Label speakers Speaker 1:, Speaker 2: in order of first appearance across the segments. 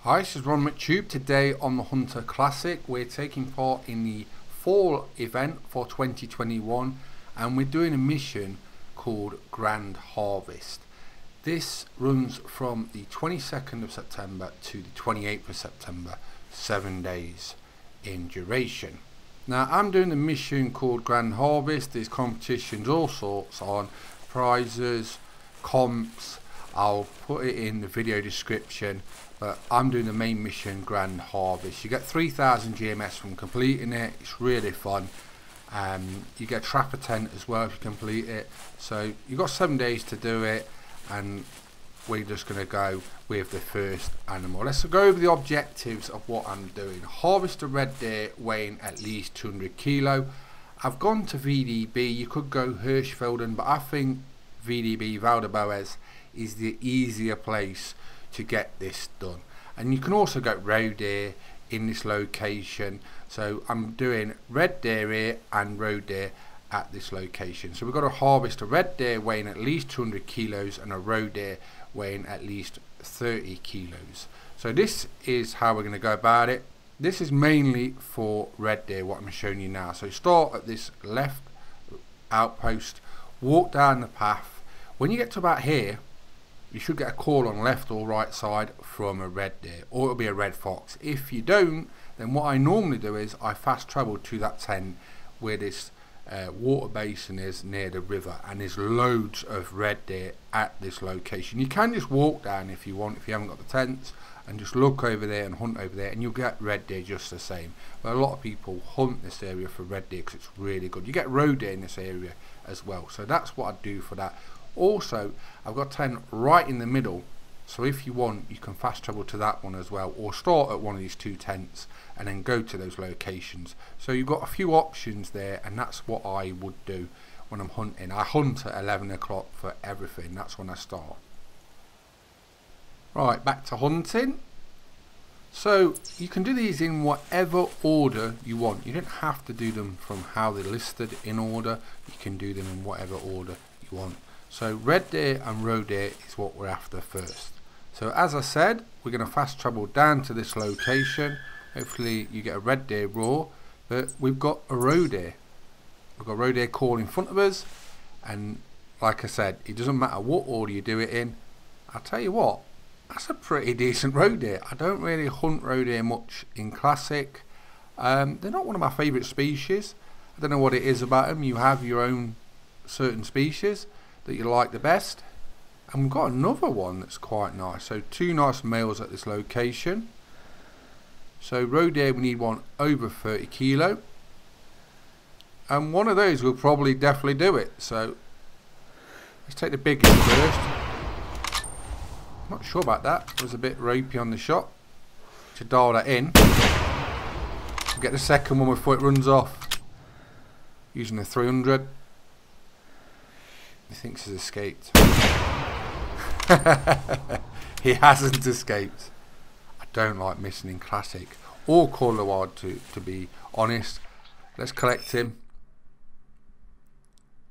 Speaker 1: Hi, this is Ron McTube. Today on the Hunter Classic we're taking part in the fall event for 2021 and we're doing a mission called Grand Harvest. This runs from the 22nd of September to the 28th of September, 7 days in duration. Now I'm doing the mission called Grand Harvest. There's competitions, all sorts on, prizes, comps. I'll put it in the video description, but I'm doing the main mission, Grand Harvest. You get 3,000 GMS from completing it. It's really fun. You get a trapper tent as well if you complete it. So you've got 7 days to do it, and we're just going to go with the first animal. Let's go over the objectives of what I'm doing. Harvest a red deer weighing at least 200 kilo. I've gone to VDB. You could go Hirschfelden, but I think VDB Valderboes is the easier place to get this done. And you can also get roe deer in this location. So I'm doing red deer here and roe deer at this location. So we've got to harvest a red deer weighing at least 200 kilos and a roe deer weighing at least 30 kilos. So this is how we're going to go about it. This is mainly for red deer, what I'm showing you now. So start at this left outpost, walk down the path. When you get to about here, you should get a call on left or right side from a red deer, or it'll be a red fox. If you don't, then what I normally do is I fast travel to that tent where this water basin is near the river, and there's loads of red deer at this location. You can just walk down if you want, if you haven't got the tents, and just look over there and hunt over there, and you'll get red deer just the same. But a lot of people hunt this area for red deer because it's really good. You get roe deer in this area as well, so that's what I do for that. Also, I've got a tent right in the middle, so if you want, you can fast travel to that one as well, or start at one of these two tents and then go to those locations. So you've got a few options there, and that's what I would do when I'm hunting. I hunt at 11 o'clock for everything. That's when I start. Right, back to hunting. So you can do these in whatever order you want. You don't have to do them from how they're listed in order. You can do them in whatever order you want. So red deer and roe deer is what we're after first. So as I said, we're going to fast travel down to this location. Hopefully you get a red deer raw, but we've got a roe deer. We've got a roe deer call in front of us, and like I said, it doesn't matter what order you do it in. I'll tell you what, that's a pretty decent roe deer. I don't really hunt roe deer much in Classic. They're not one of my favourite species. I don't know what it is about them. You have your own certain species that you like the best, and we've got another one that's quite nice. So two nice males at this location. So roe deer, we need one over 30 kilo, and one of those will probably definitely do it. So let's take the biggest first. Not sure about that, it was a bit ropey on the shot. To dial that in, we'll get the second one before it runs off using the 300. He thinks he's escaped. He hasn't escaped. I don't like missing in Classic or Call of the Wild, to be honest. Let's collect him.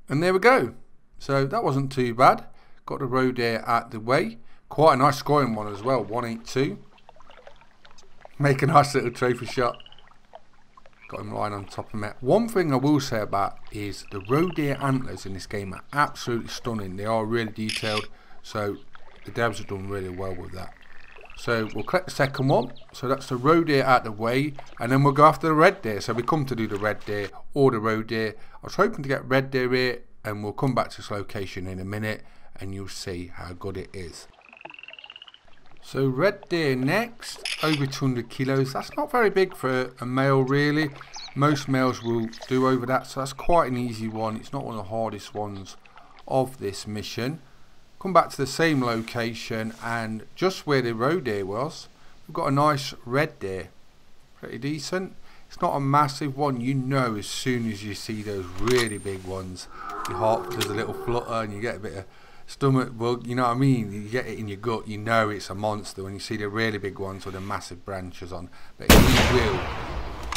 Speaker 1: And there we go. So that wasn't too bad. Got the roe deer out the way. Quite a nice scoring one as well, 182. Make a nice little trophy shot. Got him lying on top of me. One thing I will say about is the roe deer antlers in this game are absolutely stunning. They are really detailed, so the devs have done really well with that. So we'll collect the second one. So that's the roe deer out the way, and then we'll go after the red deer. So we come to do the red deer or the roe deer. I was hoping to get red deer here, and we'll come back to this location in a minute and you'll see how good it is. So red deer next, over 200 kilos. That's not very big for a male really. Most males will do over that, so that's quite an easy one. It's not one of the hardest ones of this mission. Come back to the same location, and just where the roe deer was, we've got a nice red deer. Pretty decent. It's not a massive one. You know as soon as you see those really big ones, your heart does a little flutter and you get a bit of stomach bug, you know what I mean? You get it in your gut, you know it's a monster when you see the really big ones with the massive branches on. But he will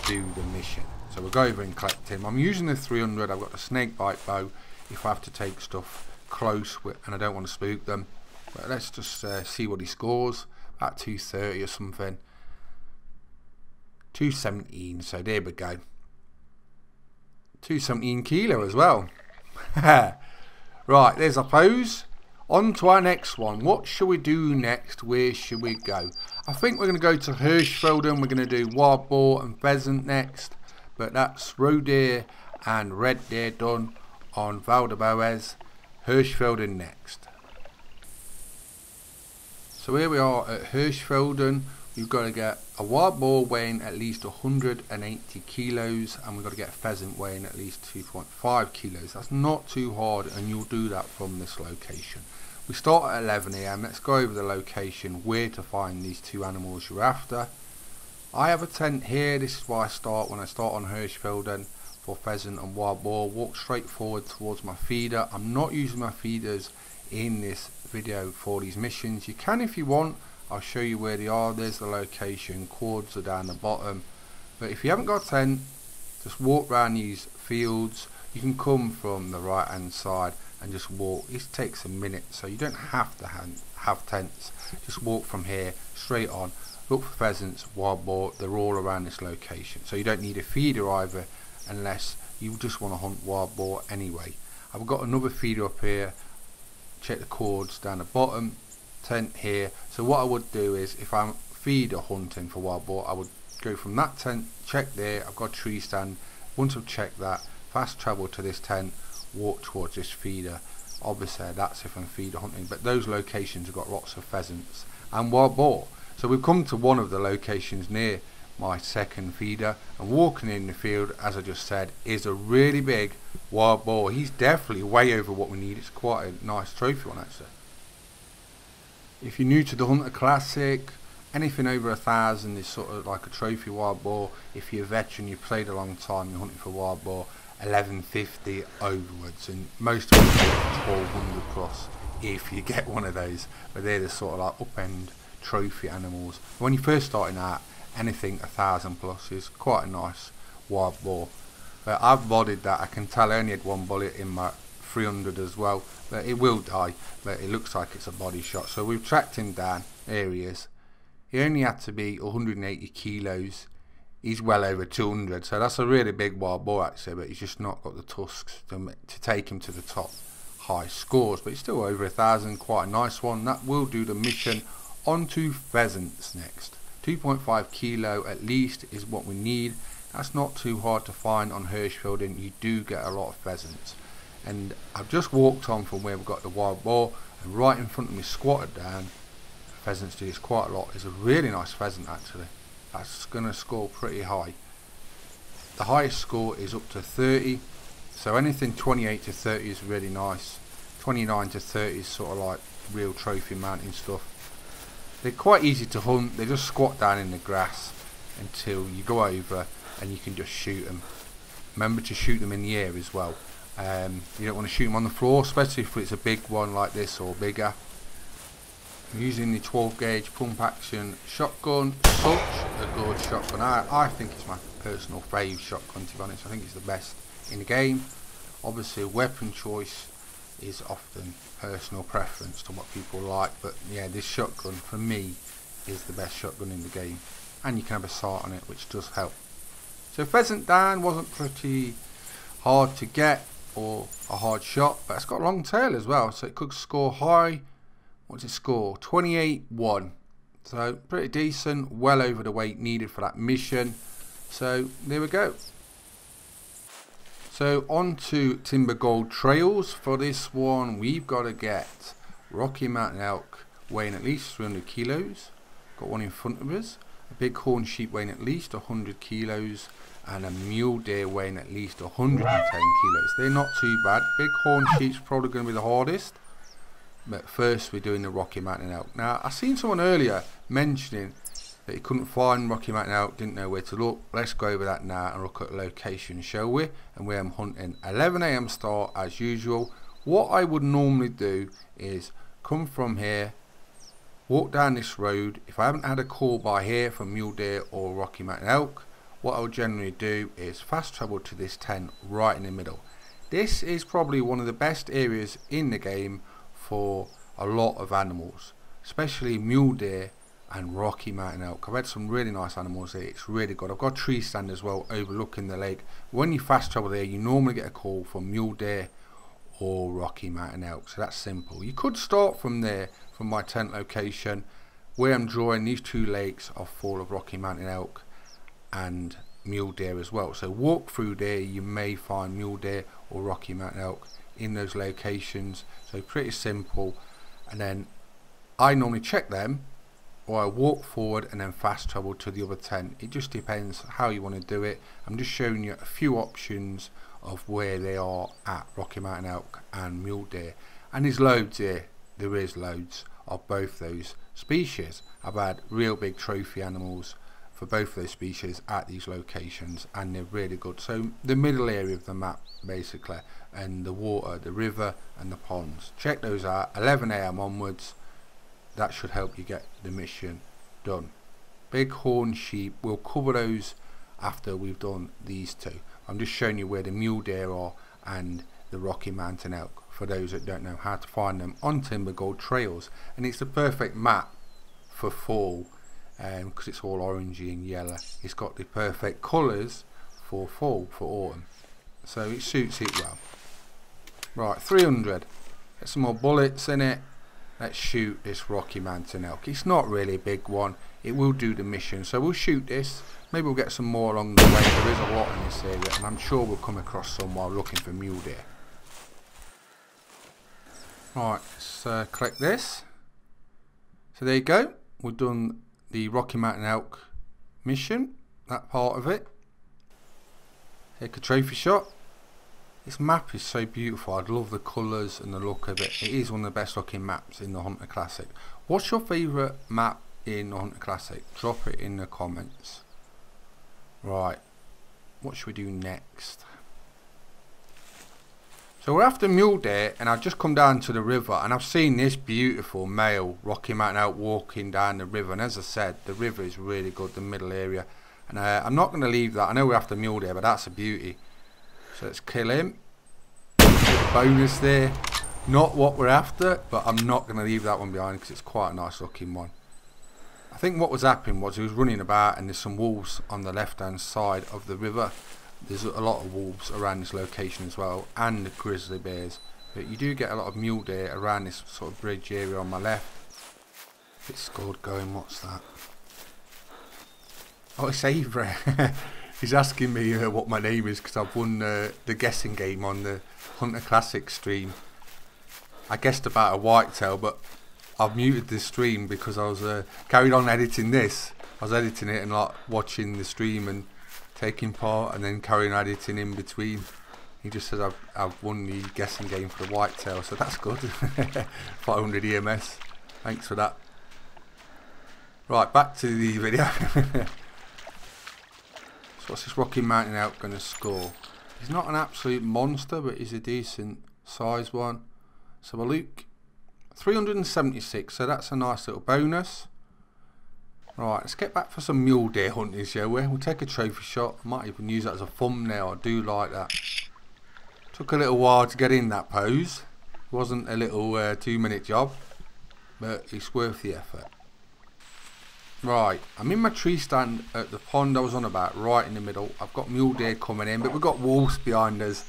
Speaker 1: do the mission. So we'll go over and collect him. I'm using the 300. I've got a snake bite bow if I have to take stuff close and I don't want to spook them. But let's just see what he scores. at 230 or something. 217, so there we go. 217 kilo as well. Right, there's our pose. On to our next one. What shall we do next? Where should we go? I think we're going to go to Hirschfelden. We're going to do wild boar and pheasant next. But that's roe deer and red deer done on Val de Boez. Hirschfelden next. So here we are at Hirschfelden. We've got to get a wild boar weighing at least 180 kilos, and we've got to get a pheasant weighing at least 2.5 kilos. That's not too hard, and you'll do that from this location. We start at 11 AM. Let's go over the location, where to find these two animals you're after. I have a tent here. This is where I start when I start on Hirschfelden for pheasant and wild boar. Walk straight forward towards my feeder. I'm not using my feeders in this video for these missions. You can if you want. I'll show you where they are. There's the location. Cords are down the bottom. But if you haven't got a tent, just walk around these fields. You can come from the right hand side and just walk. This takes a minute, so you don't have to have tents. Just walk from here straight on. Look for pheasants, wild boar. They're all around this location, so you don't need a feeder either, unless you just want to hunt wild boar anyway. I've got another feeder up here. Check the cords down the bottom. Tent here. So what I would do is, if I'm feeder hunting for wild boar, I would go from that tent, check there. I've got a tree stand. Once I've checked that, fast travel to this tent, walk towards this feeder. Obviously that's if I'm feeder hunting, but those locations have got lots of pheasants and wild boar. So we've come to one of the locations near my second feeder, and walking in the field, as I just said, is a really big wild boar. He's definitely way over what we need. It's quite a nice trophy one actually. If you're new to the Hunter Classic, anything over 1,000 is sort of like a trophy wild boar. If you're a veteran, you've played a long time, you're hunting for wild boar, 1150 overwards, and most of them are 1200 plus if you get one of those. But they're the sort of like up end trophy animals. When you're first starting out, anything 1,000 plus is quite a nice wild boar. But I've bodied that. I can tell I only had one bullet in my 300 as well, but it will die, but it looks like it's a body shot. So we've tracked him down. Here he is. He only had to be 180 kilos. He's well over 200, so that's a really big wild boar actually, but he's just not got the tusks to take him to the top high scores. But he's still over 1,000, quite a nice one. That will do the mission. On to pheasants next. 2.5 kilo at least is what we need. That's not too hard to find on Hirschfelden. You do get a lot of pheasants. And I've just walked on from where we've got the wild boar, and right in front of me, squatted down, pheasants do this quite a lot. It's a really nice pheasant actually. That's going to score pretty high. The highest score is up to 30, so anything 28 to 30 is really nice. 29 to 30 is sort of like real trophy mountain stuff. They're quite easy to hunt. They just squat down in the grass until you go over and you can just shoot them. Remember to shoot them in the air as well. You don't want to shoot them on the floor, especially if it's a big one like this or bigger. I'm using the 12 gauge pump action shotgun. Such a good shotgun. I think it's my personal fave shotgun, to be honest. I think it's the best in the game. Obviously weapon choice is often personal preference to what people like, but yeah, this shotgun for me is the best shotgun in the game, and you can have a sight on it, which does help. So pheasant down wasn't pretty hard to get or a hard shot, but it's got a long tail as well, so it could score high. What's it score? 28-1, so pretty decent, well over the weight needed for that mission. So there we go. So on to Timber Gold Trails. For this one we've got to get Rocky Mountain Elk weighing at least 300 kilos. Got one in front of us. A big horn sheep weighing at least 100 kilos. And a mule deer weighing at least 110 kilos. They're not too bad. Big horn sheep's probably going to be the hardest. But first we're doing the Rocky Mountain Elk. Now I seen someone earlier mentioning that he couldn't find Rocky Mountain Elk, didn't know where to look. Let's go over that now and look at the location, shall we? And where I'm hunting. 11 AM start as usual. What I would normally do is come from here, walk down this road. If I haven't had a call by here from mule deer or Rocky Mountain Elk, what I would generally do is fast travel to this tent right in the middle. This is probably one of the best areas in the game for a lot of animals, especially mule deer and Rocky Mountain Elk. I've had some really nice animals here. It's really good. I've got a tree stand as well overlooking the lake. When you fast travel there, you normally get a call from mule deer or Rocky Mountain Elk. So that's simple. You could start from there, from my tent location. Where I'm drawing, these two lakes are full of Rocky Mountain Elk and mule deer as well. So walk through there, you may find mule deer or Rocky Mountain Elk in those locations. So pretty simple. And then I normally check them, or I walk forward and then fast travel to the other tent. It just depends how you want to do it. I'm just showing you a few options of where they are at Rocky Mountain Elk and mule deer. And there's loads here. There is loads of both those species. I've had real big trophy animals for both those species at these locations, and they're really good. So the middle area of the map basically, and the water, the river and the ponds, check those out. 11 AM onwards, that should help you get the mission done. Bighorn sheep, we'll cover those after we've done these two. I'm just showing you where the mule deer are and the Rocky Mountain Elk, for those that don't know how to find them on timber gold trails. And it's the perfect map for fall, because it's all orangey and yellow. It's got the perfect colours for fall, for autumn, so it suits it well. Right, 300, get some more bullets in it. Let's shoot this Rocky Mountain Elk. It's not really a big one, it will do the mission, so we'll shoot this. Maybe we'll get some more along the way. There is a lot in this area, and I'm sure we'll come across some while looking for mule deer. Right, let's collect this. So there you go, we've done the Rocky Mountain Elk mission, that part of it. Take a trophy shot. This map is so beautiful. I'd love the colours and the look of it. It is one of the best looking maps in the Hunter Classic. What's your favourite map in the Hunter Classic? Drop it in the comments. Right, what should we do next? So we're after mule deer, and I've just come down to the river and I've seen this beautiful male Rocky Mountain Elk walking down the river, and as I said, the river is really good, the middle area, and I'm not going to leave that. I know we're after mule deer, but that's a beauty. So let's kill him. Bonus there. Not what we're after, but I'm not going to leave that one behind because it's quite a nice looking one. I think what was happening was he was running about, and there's some wolves on the left hand side of the river. There's a lot of wolves around this location as well, and grizzly bears, but you do get a lot of mule deer around this sort of bridge area on my left. It's scored going. What's that? Oh, it's Avery. He's asking me what my name is because I've won the guessing game on the Hunter Classic stream. I guessed about a whitetail, but I've muted the stream because I was carried on editing this. I was editing it and like watching the stream and taking part, and then carrying on editing in between. He just says I've won the guessing game for the whitetail, so that's good. 500 EMS. Thanks for that. Right, back to the video. So what's this Rocky Mountain Elk going to score? He's not an absolute monster, but he's a decent size one. So we'll look. 376, so that's a nice little bonus. Right, let's get back for some mule deer hunting, shall we? We'll take a trophy shot. I might even use that as a thumbnail. I do like that. Took a little while to get in that pose. It wasn't a little 2-minute job, but it's worth the effort. Right, I'm in my tree stand at the pond I was on about, right in the middle. I've got mule deer coming in, but we've got wolves behind us.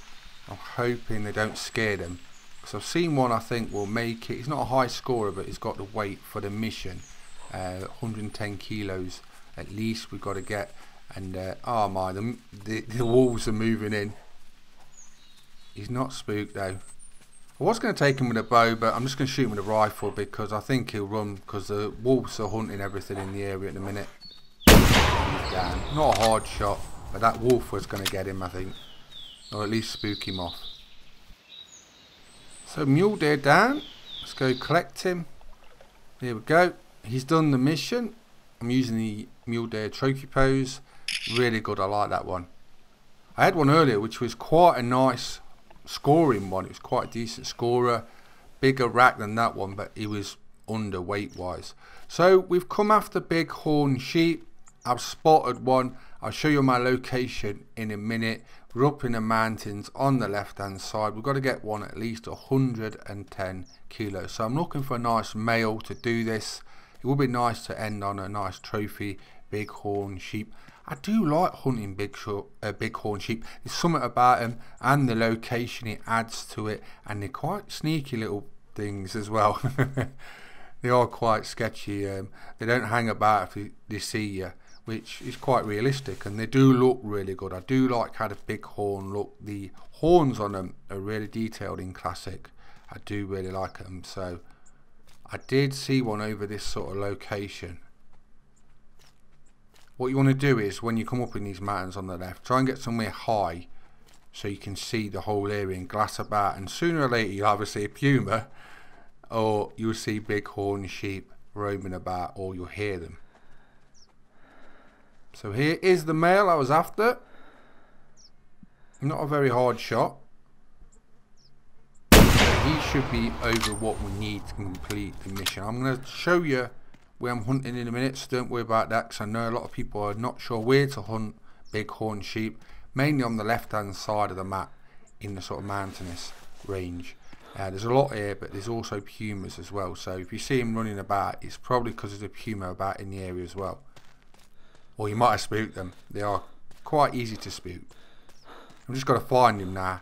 Speaker 1: I'm hoping they don't scare them, because I've seen one I think will make it. He's not a high scorer, but he's got the weight for the mission. 110 kilos at least we've got to get, and oh my, the wolves are moving in. He's not spooked though. I was going to take him with a bow, but I'm just going to shoot him with a rifle because I think he'll run, because the wolves are hunting everything in the area at the minute. He's down. Not a hard shot, but that wolf was going to get him, I think, or at least spook him off. So mule deer down. Let's go collect him. Here we go. He's done the mission. I'm using the mule deer trophy pose. Really good, I like that one. I had one earlier which was quite a nice scoring one. It was quite a decent scorer. Bigger rack than that one, but he was under weight wise. So we've come after bighorn sheep. I've spotted one. I'll show you my location in a minute. We're up in the mountains on the left hand side. We've got to get one at least 110 kilos. So I'm looking for a nice male to do this. it would be nice to end on a nice trophy bighorn sheep. I do like hunting bighorn sheep. There's something about them and the location it adds to it, and they're quite sneaky little things as well. They are quite sketchy. They don't hang about if they see you, which is quite realistic, and they do look really good. I do like how the bighorn look. The horns on them are really detailed in classic. I do really like them. So I did see one over this sort of location. What you want to do is, when you come up in these mountains on the left, try and get somewhere high so you can see the whole area and glass about, and sooner or later you'll either see a puma or you'll see bighorn sheep roaming about, or you'll hear them. So here is the male I was after. Not a very hard shot. He should be over what we need to complete the mission. I'm going to show you where I'm hunting in a minute, so don't worry about that, because I know a lot of people are not sure where to hunt bighorn sheep, mainly on the left hand side of the map in the sort of mountainous range. There's a lot here, but there's also pumas as well, so if you see him running about, it's probably because there's a puma about in the area as well. Or you might have spooked them. They are quite easy to spook. I've just got to find him now.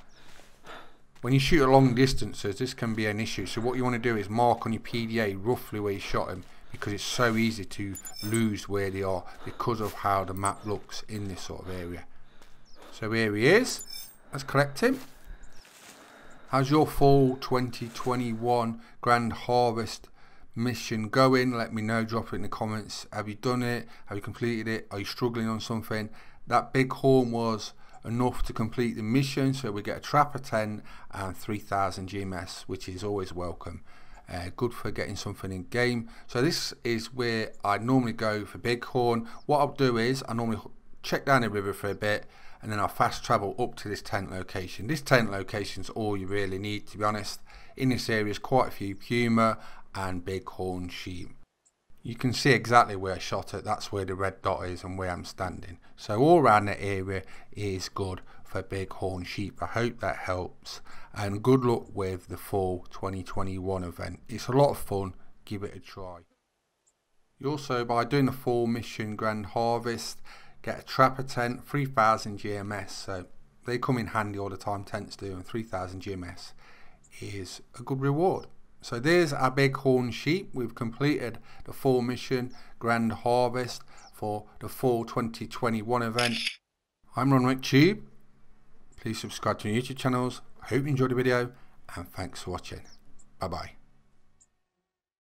Speaker 1: When you shoot at long distances, this can be an issue, so what you want to do is mark on your PDA roughly where you shot him, because it's so easy to lose where they are because of how the map looks in this sort of area. So here he is. Let's collect him. How's your fall 2021 Grand Harvest mission going? Let me know, drop it in the comments. Have you done it? Have you completed it? Are you struggling on something? That bighorn was enough to complete the mission, so we get a trapper tent and 3000 GMS, which is always welcome. Good for getting something in game. So this is where I normally go for bighorn. What I'll do is I normally check down the river for a bit, and then I'll fast travel up to this tent location. This tent location is all you really need, to be honest. In this area is quite a few puma and bighorn sheep. You can see exactly where I shot it. That's where the red dot is and where I'm standing. So all around the area is good for bighorn sheep. I hope that helps, and good luck with the fall 2021 event. It's a lot of fun. Give it a try. You also, by doing the fall mission Grand Harvest, get a trapper tent, 3000 GMS. So they come in handy all the time, tents do, and 3000 GMS is a good reward. So there's our bighorn sheep. We've completed the fall mission Grand Harvest for the fall 2021 event. I'm Ron Tube. Please subscribe to my YouTube channels. I hope you enjoyed the video, and thanks for watching. Bye bye.